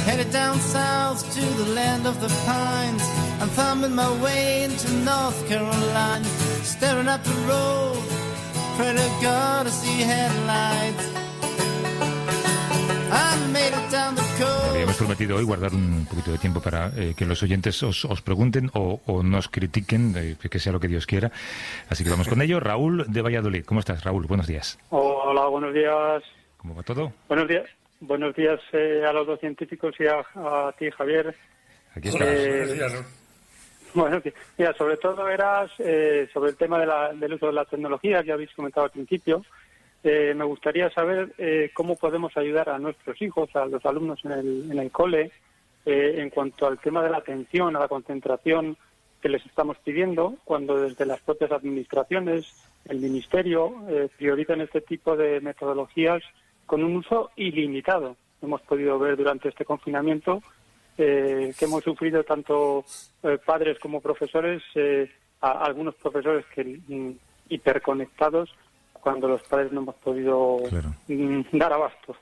Headed down south to the land of the pines. I'm thumbing my way into North Carolina, staring up the road, pray to God to see headlights. I made it down the coast. Habíamos prometido hoy guardar un poquito de tiempo para que los oyentes os pregunten o nos critiquen, que sea lo que Dios quiera. Así que vamos con ello. Raúl de Valladolid. ¿Cómo estás, Raúl? Buenos días. Hola, buenos días. ¿Cómo va todo? Buenos días. Buenos días a los dos científicos y a ti, Javier. Aquí estamos. Buenos días, Raúl. Bueno, mira, sobre todo eras sobre el tema del uso de la tecnología que habéis comentado al principio. Me gustaría saber cómo podemos ayudar a nuestros hijos, a los alumnos en el cole, en cuanto al tema de la atención, a la concentración que les estamos pidiendo, cuando desde las propias administraciones, el Ministerio, priorizan este tipo de metodologías con un uso ilimitado. Hemos podido ver durante este confinamiento que hemos sufrido tanto padres como profesores, algunos profesores que hiperconectados, cuando los padres no hemos podido dar abasto.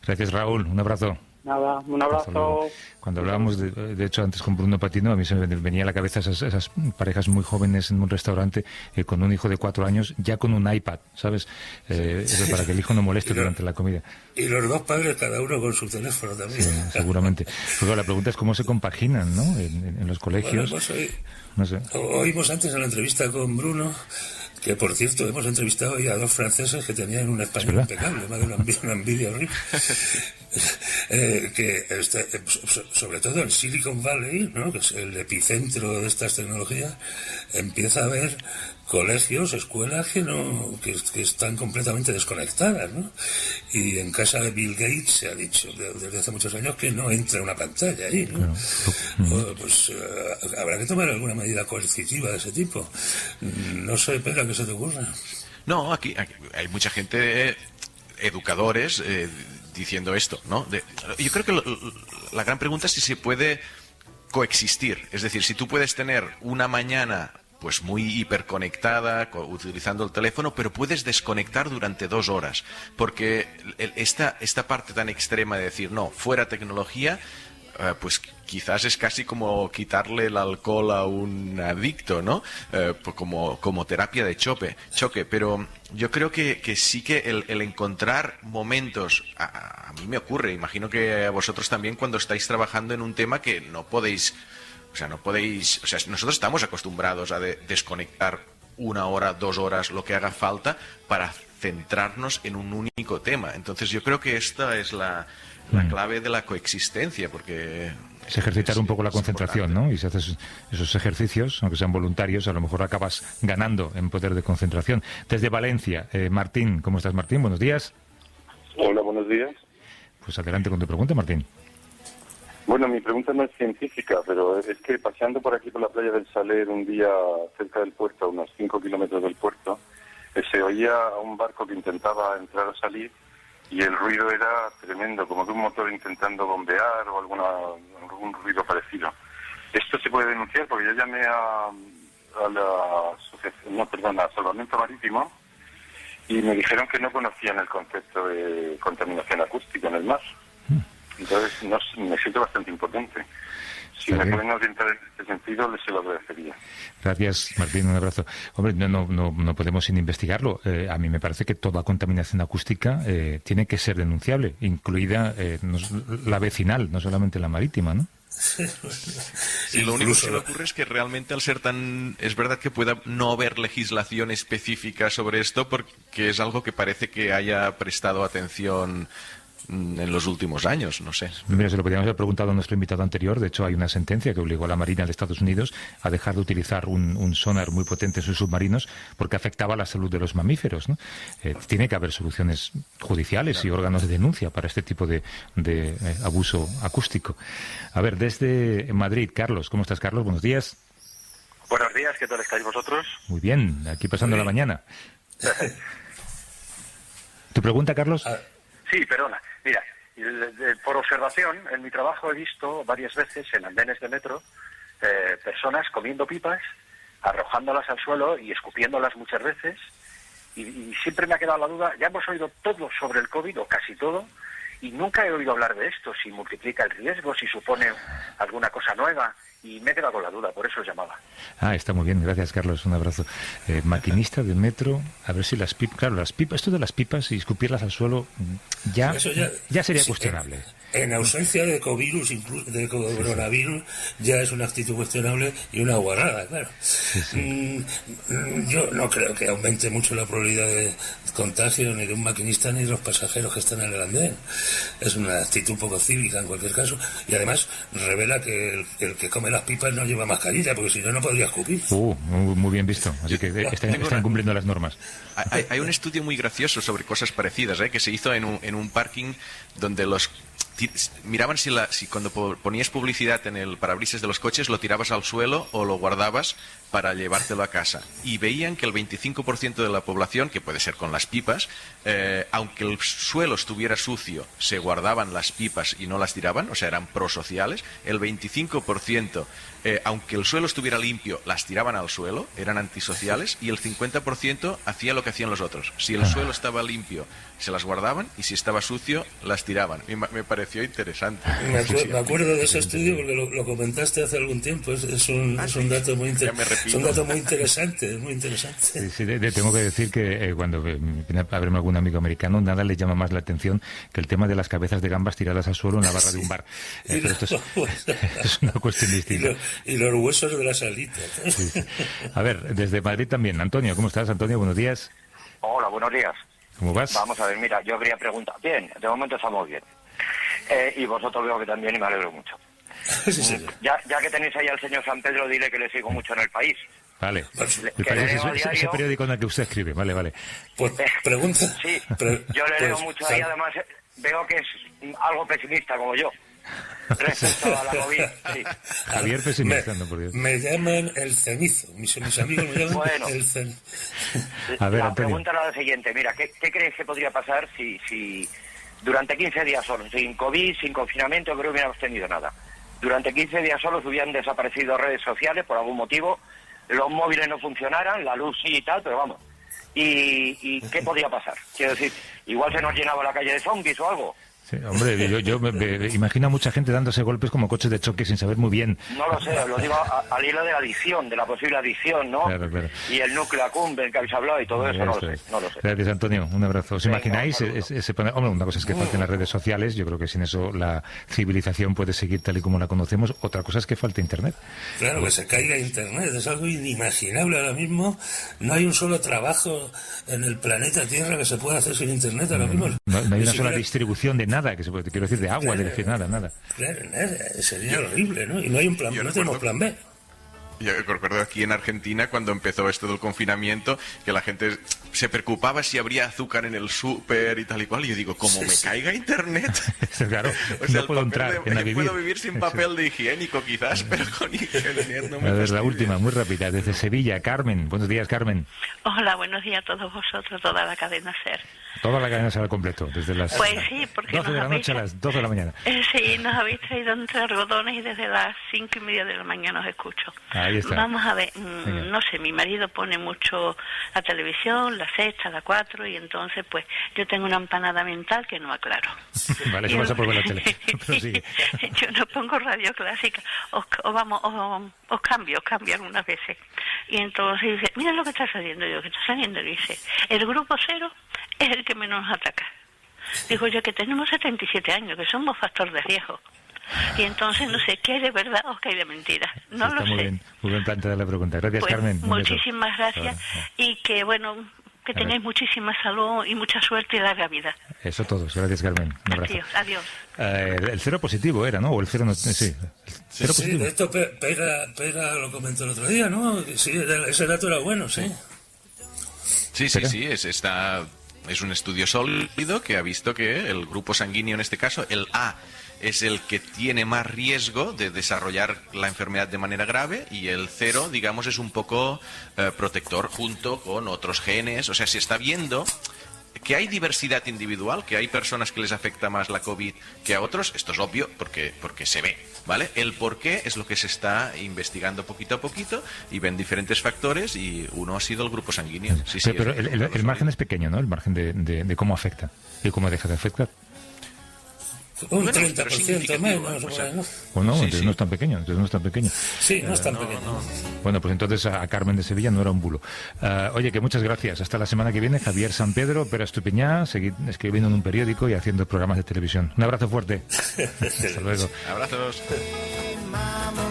Gracias, Raúl. Un abrazo. Nada, un abrazo. Cuando hablábamos, de hecho, antes con Bruno Patino, a mí se me venía a la cabeza esas parejas muy jóvenes en un restaurante con un hijo de 4 años, ya con un iPad, ¿sabes? Eso para que el hijo no moleste durante la comida. Y los dos padres, cada uno con su teléfono también. Sí, seguramente. Pero la pregunta es cómo se compaginan, ¿no? En los colegios. Bueno, pues no sé. Oímos antes en la entrevista con Bruno, que por cierto hemos entrevistado hoy a 2 franceses que tenían un español impecable, más de una envidia horrible. Sobre todo en Silicon Valley, ¿no?, que es el epicentro de estas tecnologías, empieza a haber colegios, escuelas que están completamente desconectadas, ¿no? Y en casa de Bill Gates se ha dicho desde hace muchos años que no entra una pantalla ahí, ¿no? Pues habrá que tomar alguna medida coercitiva de ese tipo. No sé, Pedro, ¿qué se te ocurre? No, aquí hay mucha gente, educadores, diciendo esto, ¿no? Yo creo que la gran pregunta es si se puede coexistir. Es decir, si tú puedes tener una mañana pues muy hiperconectada, utilizando el teléfono, pero puedes desconectar durante 2 horas. Porque esta parte tan extrema de decir, no, fuera tecnología, pues quizás es casi como quitarle el alcohol a un adicto, ¿no? Pues como terapia de choque. Pero yo creo que sí que el encontrar momentos, a mí me ocurre, imagino que a vosotros también, cuando estáis trabajando en un tema que no podéis, nosotros estamos acostumbrados a desconectar 1 hora, 2 horas, lo que haga falta para centrarnos en un único tema. Entonces yo creo que esta es la clave de la coexistencia, porque es ejercitar un poco la concentración, ¿no? Y si haces esos ejercicios, aunque sean voluntarios, a lo mejor acabas ganando en poder de concentración. Desde Valencia, Martín, ¿cómo estás, Martín? Buenos días. Hola, buenos días. Pues adelante con tu pregunta, Martín. Bueno, mi pregunta no es científica, pero es que paseando por aquí por la playa del Saler un día cerca del puerto, a unos 5 kilómetros del puerto, se oía a un barco que intentaba entrar o salir, y el ruido era tremendo, como de un motor intentando bombear o algún ruido parecido. ¿Esto se puede denunciar? Porque yo llamé a Salvamento Marítimo y me dijeron que no conocían el concepto de contaminación acústica en el mar. Entonces me siento bastante impotente. Si me pueden orientar en este sentido, les se lo agradecería. Gracias, Martín, un abrazo. Hombre, no podemos sin investigarlo. A mí me parece que toda contaminación acústica tiene que ser denunciable, incluida la vecinal, no solamente la marítima, ¿no? Sí, lo único que se me ocurre es que realmente al ser tan... Es verdad que pueda no haber legislación específica sobre esto, porque es algo que parece que haya prestado atención en los últimos años, no sé. Mira, se lo podríamos haber preguntado a nuestro invitado anterior. De hecho, hay una sentencia que obligó a la Marina de Estados Unidos a dejar de utilizar un sonar muy potente en sus submarinos porque afectaba la salud de los mamíferos, ¿no? Tiene que haber soluciones judiciales y órganos de denuncia para este tipo de abuso acústico. A ver, desde Madrid, Carlos. ¿Cómo estás, Carlos? Buenos días. Buenos días, ¿qué tal estáis vosotros? Muy bien, aquí pasando la mañana. ¿Tu pregunta, Carlos? Sí, perdona. Mira, por observación, en mi trabajo he visto varias veces en andenes de metro personas comiendo pipas, arrojándolas al suelo y escupiéndolas muchas veces, y siempre me ha quedado la duda. Ya hemos oído todo sobre el COVID, o casi todo, y nunca he oído hablar de esto, si multiplica el riesgo, si supone alguna cosa nueva, y me he quedado con la duda, por eso os llamaba. Está muy bien, gracias, Carlos, un abrazo. Maquinista de metro, a ver si las pipas... Claro, las pipas, esto de las pipas y escupirlas al suelo ya sería cuestionable. En ausencia de coronavirus, ya es una actitud cuestionable y una guarrada, claro. Sí. Yo no creo que aumente mucho la probabilidad de contagio ni de un maquinista ni de los pasajeros que están en el andén. Es una actitud poco cívica en cualquier caso, y además revela que el que come las pipas no lleva mascarilla, porque si no, no podría escupir. Muy bien visto, así que están cumpliendo las normas. Hay un estudio muy gracioso sobre cosas parecidas, que se hizo en un parking donde miraban si cuando ponías publicidad en el parabrisas de los coches lo tirabas al suelo o lo guardabas para llevártelo a casa, y veían que el 25% de la población, que puede ser con las pipas, aunque el suelo estuviera sucio, se guardaban las pipas y no las tiraban, o sea, eran prosociales. El 25%, aunque el suelo estuviera limpio, las tiraban al suelo, eran antisociales, y el 50% hacía lo que hacían los otros. Si el suelo estaba limpio, se las guardaban, y si estaba sucio, las tiraban. Me pareció interesante. Me acuerdo de ese estudio porque lo comentaste hace algún tiempo. Es un dato muy interesante. Es un dato muy interesante, muy interesante. Sí, tengo que decir que cuando viene a verme algún amigo americano, nada le llama más la atención que el tema de las cabezas de gambas tiradas al suelo en la barra de un bar. Pero esto es una cuestión distinta. Y los huesos de las alitas. Sí. A ver, desde Madrid también. Antonio, ¿cómo estás, Antonio? Buenos días. Hola, buenos días. ¿Cómo vas? Vamos a ver, mira, yo quería preguntar. Bien, de momento estamos bien. Y vosotros veo que también, y me alegro mucho. Sí, ya que tenéis ahí al señor San Pedro, dile que le sigo mucho en El País. Vale. El País es ese periódico en el que usted escribe. Vale. Pues pregunta. Sí, yo le leo mucho ahí, además veo que es algo pesimista como yo. Respecto a la COVID, sí. Javier pesimista, no, por Dios. Me llaman el cenizo. Mis amigos me llaman el cenizo. A ver, la Antonio. pregunta era la siguiente. Mira, ¿qué crees que podría pasar si durante 15 días solo, sin COVID, sin confinamiento, creo que no hubiéramos tenido nada? Durante 15 días solos hubieran desaparecido redes sociales por algún motivo, los móviles no funcionaran, la luz sí y tal, pero vamos. ¿Y qué podría pasar? Quiero decir, igual se nos llenaba la calle de zombies o algo. Sí, hombre, yo me imagino a mucha gente dándose golpes como coches de choque sin saber muy bien. No lo sé, lo digo al hilo de la adicción, de la posible adicción, ¿no? Claro. Y el núcleo accumbens del que habéis hablado y todo eso, no lo sé. Gracias, Antonio. Un abrazo. ¿Os imagináis? Hombre, una cosa es que Mm. falten las redes sociales. Yo creo que sin eso la civilización puede seguir tal y como la conocemos. Otra cosa es que falte Internet. Claro, que se caiga Internet. Es algo inimaginable ahora mismo. No hay un solo trabajo en el planeta Tierra que se pueda hacer sin Internet ahora mismo. No hay una sola distribución de nada, que se puede, quiero decir, de agua, de decir nada. Claro, sería horrible, ¿no? Y no hay un plan, no tenemos plan B. Yo recuerdo aquí en Argentina cuando empezó esto del confinamiento que la gente se preocupaba si habría azúcar en el súper y tal y cual. Y yo digo, como me caiga Internet, claro, o sea, no puedo entrar puedo vivir sin papel de higiénico quizás, pero con Internet no me A ver, la fastidia. última, muy rápida, desde Sevilla, Carmen. Buenos días, Carmen. Hola, buenos días a todos vosotros, toda la cadena SER. Toda la cadena será al completo, desde las Pues sí, porque 12 de la noche a las 12 de la mañana. Sí, nos habéis traído entre algodones y desde las 5:30 de la mañana os escucho. Ahí está. Vamos a ver, no sé, mi marido pone mucho la televisión, la sexta, la 4, y entonces pues yo tengo una empanada mental que no aclaro. Vale, eso pasa por ver la tele. Pero sigue. Yo no pongo radio clásica, os cambio algunas veces. Y entonces dice, mira lo que está saliendo. Yo, ¿qué está saliendo? Y dice, el grupo 0 es el que menos nos ataca. Digo yo que tenemos 77 años, que somos factor de riesgo. Y entonces no sé qué hay de verdad o qué hay de mentira. No lo sé. Muy bien planteada la pregunta. Gracias, Pues, Carmen. Un beso. muchísimas gracias. Y que bueno, que tengáis muchísima salud y mucha suerte y larga vida. Eso todos. Gracias, Carmen. Un abrazo. Adiós. El cero positivo era, ¿no? O el cero no... Sí. Cero Sí, positivo. de esto Pega lo comentó el otro día, ¿no? Sí, ese dato era bueno, sí. Sí, es un estudio sólido que ha visto que el grupo sanguíneo, en este caso, el A, es el que tiene más riesgo de desarrollar la enfermedad de manera grave, y el 0, digamos, es un poco protector junto con otros genes. O sea, se está viendo que hay diversidad individual, que hay personas que les afecta más la COVID que a otros. Esto es obvio porque se ve, ¿vale? El por qué es lo que se está investigando poquito a poquito, y ven diferentes factores, y uno ha sido el grupo sanguíneo. Sí, Pero el margen es pequeño, ¿no? El margen de cómo afecta y cómo deja de afectar. Un Bueno, 30% menos. O no, Sí, entonces sí. no es tan pequeño. Sí, no es tan pequeño. Bueno, pues entonces a Carmen de Sevilla no era un bulo. Oye, que muchas gracias. Hasta la semana que viene. Javier San Pedro, Pera Estupiñá, seguid escribiendo en un periódico y haciendo programas de televisión. Un abrazo fuerte. Hasta luego. Abrazos. Mama